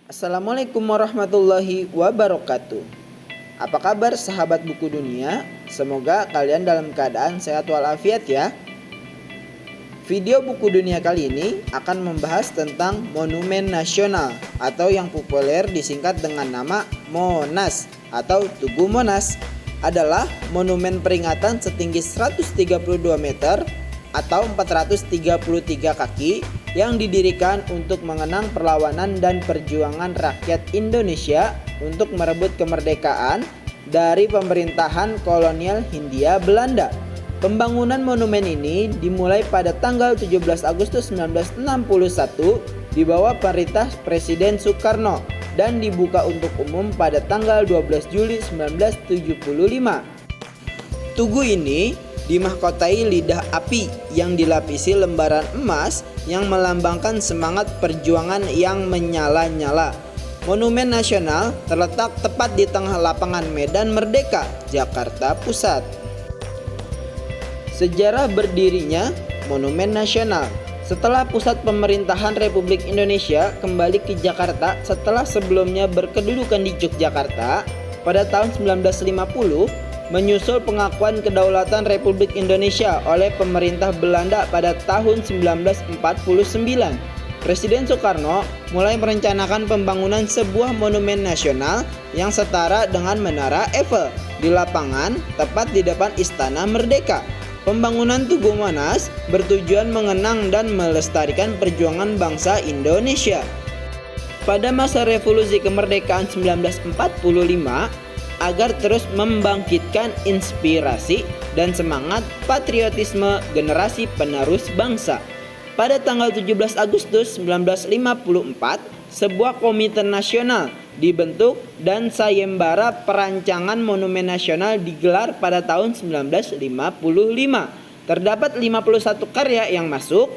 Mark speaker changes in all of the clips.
Speaker 1: Assalamualaikum warahmatullahi wabarakatuh. Apa kabar sahabat buku dunia? Semoga kalian dalam keadaan sehat walafiat ya. Video buku dunia kali ini akan membahas tentang Monumen Nasional atau yang populer disingkat dengan nama Monas atau Tugu Monas. Adalah monumen peringatan setinggi 132 meter atau 433 kaki yang didirikan untuk mengenang perlawanan dan perjuangan rakyat Indonesia untuk merebut kemerdekaan dari pemerintahan kolonial Hindia Belanda. Pembangunan monumen ini dimulai pada tanggal 17 Agustus 1961 di bawah perintah Presiden Soekarno dan dibuka untuk umum pada tanggal 12 Juli 1975. Tugu ini dimahkotai lidah api yang dilapisi lembaran emas yang melambangkan semangat perjuangan yang menyala-nyala. Monumen Nasional terletak tepat di tengah lapangan Medan Merdeka, Jakarta Pusat. Sejarah berdirinya Monumen Nasional. Setelah pusat pemerintahan Republik Indonesia kembali ke Jakarta setelah sebelumnya berkedudukan di Yogyakarta pada tahun 1950, menyusul pengakuan kedaulatan Republik Indonesia oleh pemerintah Belanda pada tahun 1949. Presiden Soekarno mulai merencanakan pembangunan sebuah monumen nasional yang setara dengan Menara Eiffel di lapangan tepat di depan Istana Merdeka. Pembangunan Tugu Monas bertujuan mengenang dan melestarikan perjuangan bangsa Indonesia. Pada masa revolusi kemerdekaan 1945, agar terus membangkitkan inspirasi dan semangat patriotisme generasi penerus bangsa. Pada tanggal 17 Agustus 1954, sebuah komite nasional dibentuk dan sayembara perancangan monumen nasional digelar pada tahun 1955. Terdapat 51 karya yang masuk,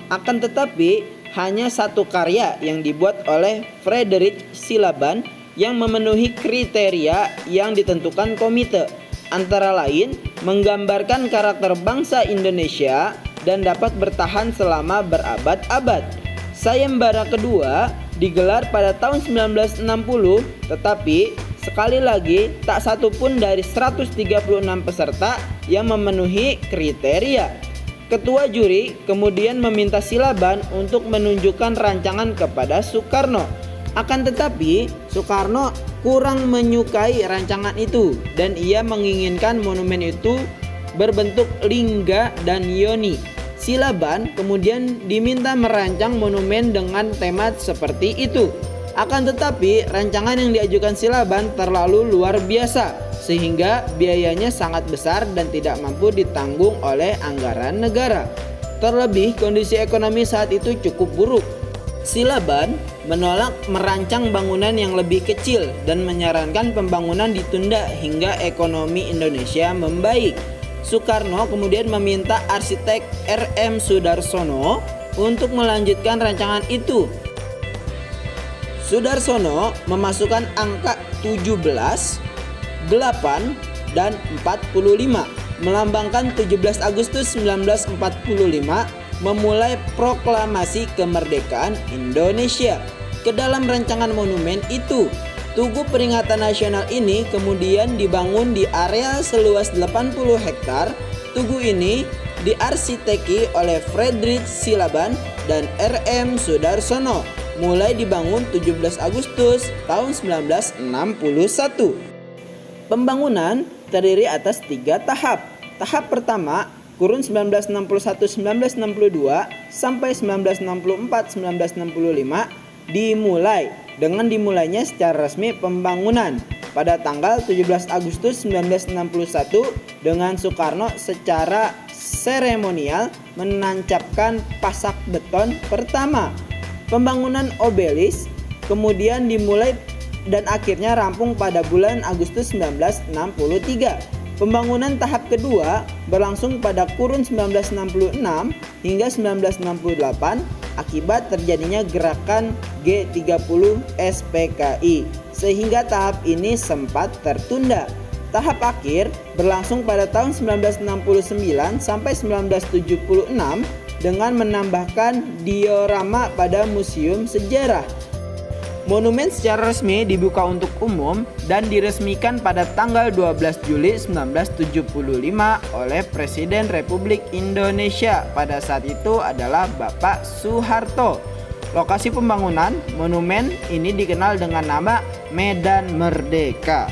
Speaker 1: akan tetapi hanya satu karya yang dibuat oleh Frederick Silaban yang memenuhi kriteria yang ditentukan komite, antara lain menggambarkan karakter bangsa Indonesia dan dapat bertahan selama berabad-abad. Sayembara kedua digelar pada tahun 1960, tetapi sekali lagi tak satu pun dari 136 peserta yang memenuhi kriteria. Ketua juri kemudian meminta Silaban untuk menunjukkan rancangan kepada Soekarno. Akan tetapi Soekarno kurang menyukai rancangan itu dan ia menginginkan monumen itu berbentuk lingga dan yoni. Silaban kemudian diminta merancang monumen dengan tema seperti itu. Akan tetapi rancangan yang diajukan Silaban terlalu luar biasa sehingga biayanya sangat besar dan tidak mampu ditanggung oleh anggaran negara. Terlebih kondisi ekonomi saat itu cukup buruk. Silaban menolak merancang bangunan yang lebih kecil dan menyarankan pembangunan ditunda hingga ekonomi Indonesia membaik. Soekarno kemudian meminta arsitek R.M. Soedarsono untuk melanjutkan rancangan itu. Soedarsono memasukkan angka 17, 8, dan 45 melambangkan 17 Agustus 1945 memulai proklamasi kemerdekaan Indonesia. Ke dalam rancangan monumen itu, Tugu Peringatan Nasional ini kemudian dibangun di area seluas 80 hektar. Tugu ini diarsiteki oleh Frederick Silaban dan R.M. Soedarsono. Mulai dibangun 17 Agustus tahun 1961. Pembangunan terdiri atas 3 tahap. Tahap pertama kurun 1961-1962 sampai 1964-1965 dimulai dengan dimulainya secara resmi pembangunan pada tanggal 17 Agustus 1961 dengan Soekarno secara seremonial menancapkan pasak beton pertama. Pembangunan obelis kemudian dimulai dan akhirnya rampung pada bulan Agustus 1963. Pembangunan tahap kedua berlangsung pada kurun 1966 hingga 1968 akibat terjadinya gerakan G30 SPKI sehingga tahap ini sempat tertunda. Tahap akhir berlangsung pada tahun 1969 sampai 1976 dengan menambahkan diorama pada Museum Sejarah. Monumen secara resmi dibuka untuk umum dan diresmikan pada tanggal 12 Juli 1975 oleh Presiden Republik Indonesia pada saat itu adalah Bapak Soeharto. Lokasi pembangunan monumen ini dikenal dengan nama Medan Merdeka.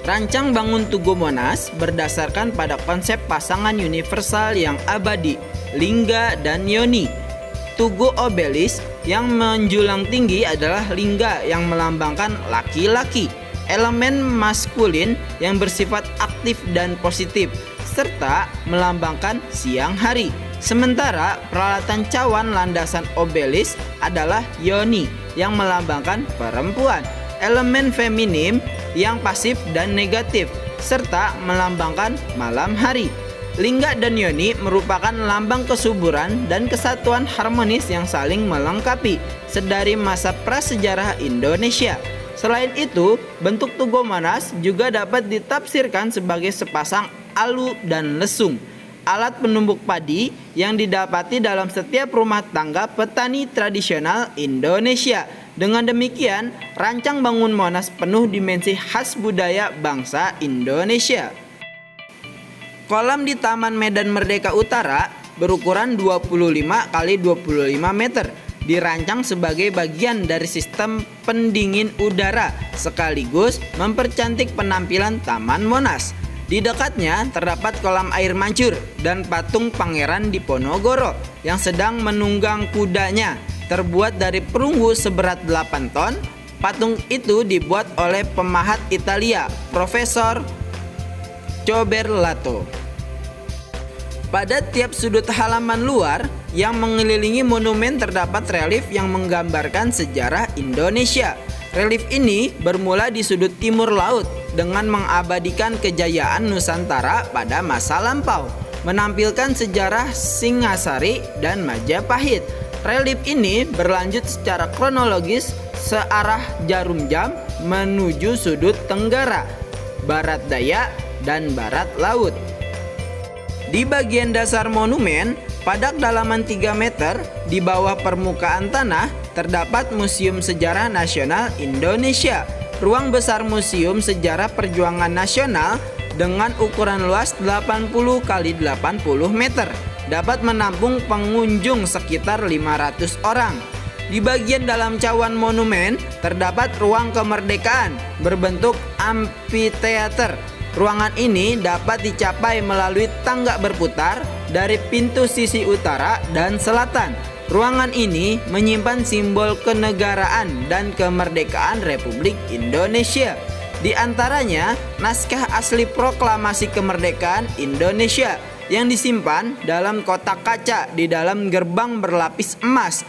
Speaker 1: Rancang bangun Tugu Monas berdasarkan pada konsep pasangan universal yang abadi, lingga dan yoni. Tugu obelis yang menjulang tinggi adalah lingga yang melambangkan laki-laki, elemen maskulin yang bersifat aktif dan positif, serta melambangkan siang hari. Sementara peralatan cawan landasan obelis adalah yoni yang melambangkan perempuan, elemen feminim yang pasif dan negatif, serta melambangkan malam hari. Lingga dan yoni merupakan lambang kesuburan dan kesatuan harmonis yang saling melengkapi sedari masa prasejarah Indonesia. Selain itu, bentuk Tugu Monas juga dapat ditafsirkan sebagai sepasang alu dan lesung, alat penumbuk padi yang didapati dalam setiap rumah tangga petani tradisional Indonesia. Dengan demikian, rancang bangun Monas penuh dimensi khas budaya bangsa Indonesia. Kolam di Taman Medan Merdeka Utara berukuran 25 x 25 meter, dirancang sebagai bagian dari sistem pendingin udara sekaligus mempercantik penampilan Taman Monas. Di dekatnya terdapat kolam air mancur dan patung Pangeran Diponegoro yang sedang menunggang kudanya, terbuat dari perunggu seberat 8 ton. Patung itu dibuat oleh pemahat Italia, Profesor Coberlato. Pada tiap sudut halaman luar yang mengelilingi monumen terdapat relief yang menggambarkan sejarah Indonesia. Relief ini bermula di sudut timur laut dengan mengabadikan kejayaan Nusantara pada masa lampau, menampilkan sejarah Singasari dan Majapahit. Relief ini berlanjut secara kronologis searah jarum jam menuju sudut tenggara, barat daya, dan barat laut. Di bagian dasar monumen, pada kedalaman 3 meter di bawah permukaan tanah, terdapat Museum Sejarah Nasional Indonesia. Ruang besar Museum Sejarah Perjuangan Nasional dengan ukuran luas 80 x 80 meter dapat menampung pengunjung sekitar 500 orang. Di bagian dalam cawan monumen terdapat ruang kemerdekaan berbentuk amphitheater. Ruangan ini dapat dicapai melalui tangga berputar dari pintu sisi utara dan selatan. Ruangan ini menyimpan simbol kenegaraan dan kemerdekaan Republik Indonesia. Di antaranya, naskah asli Proklamasi Kemerdekaan Indonesia yang disimpan dalam kotak kaca di dalam gerbang berlapis emas.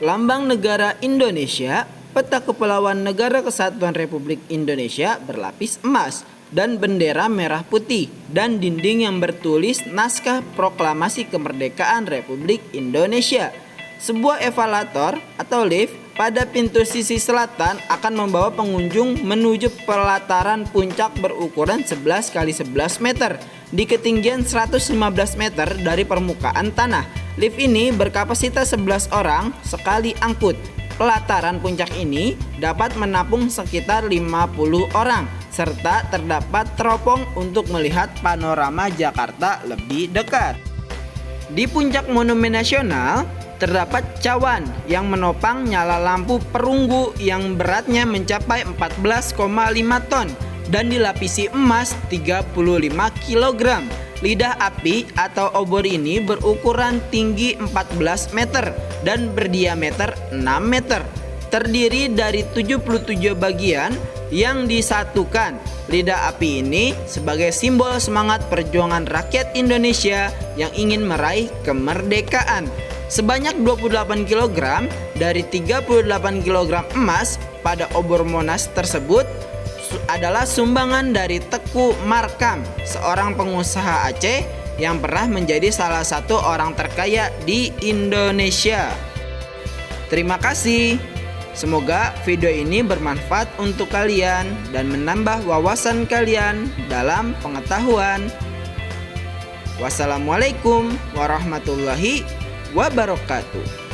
Speaker 1: Lambang negara Indonesia, peta kepulauan Negara Kesatuan Republik Indonesia berlapis emas, dan bendera merah putih, dan dinding yang bertulis naskah Proklamasi Kemerdekaan Republik Indonesia. Sebuah eskalator atau lift pada pintu sisi selatan akan membawa pengunjung menuju pelataran puncak berukuran 11 x 11 meter di ketinggian 115 meter dari permukaan tanah. Lift ini berkapasitas 11 orang sekali angkut. Pelataran puncak ini dapat menampung sekitar 50 orang, serta terdapat teropong untuk melihat panorama Jakarta lebih dekat. Di puncak Monumen Nasional terdapat cawan yang menopang nyala lampu perunggu yang beratnya mencapai 14,5 ton dan dilapisi emas 35 kg. Lidah api atau obor ini berukuran tinggi 14 meter dan berdiameter 6 meter. Terdiri dari 77 bagian yang disatukan. Lidah api ini sebagai simbol semangat perjuangan rakyat Indonesia yang ingin meraih kemerdekaan. Sebanyak 28 kg dari 38 kg emas pada obor Monas tersebut adalah sumbangan dari Teku Markam, seorang pengusaha Aceh yang pernah menjadi salah satu orang terkaya di Indonesia. Terima kasih. Semoga video ini bermanfaat untuk kalian dan menambah wawasan kalian dalam pengetahuan. Wassalamualaikum warahmatullahi wabarakatuh.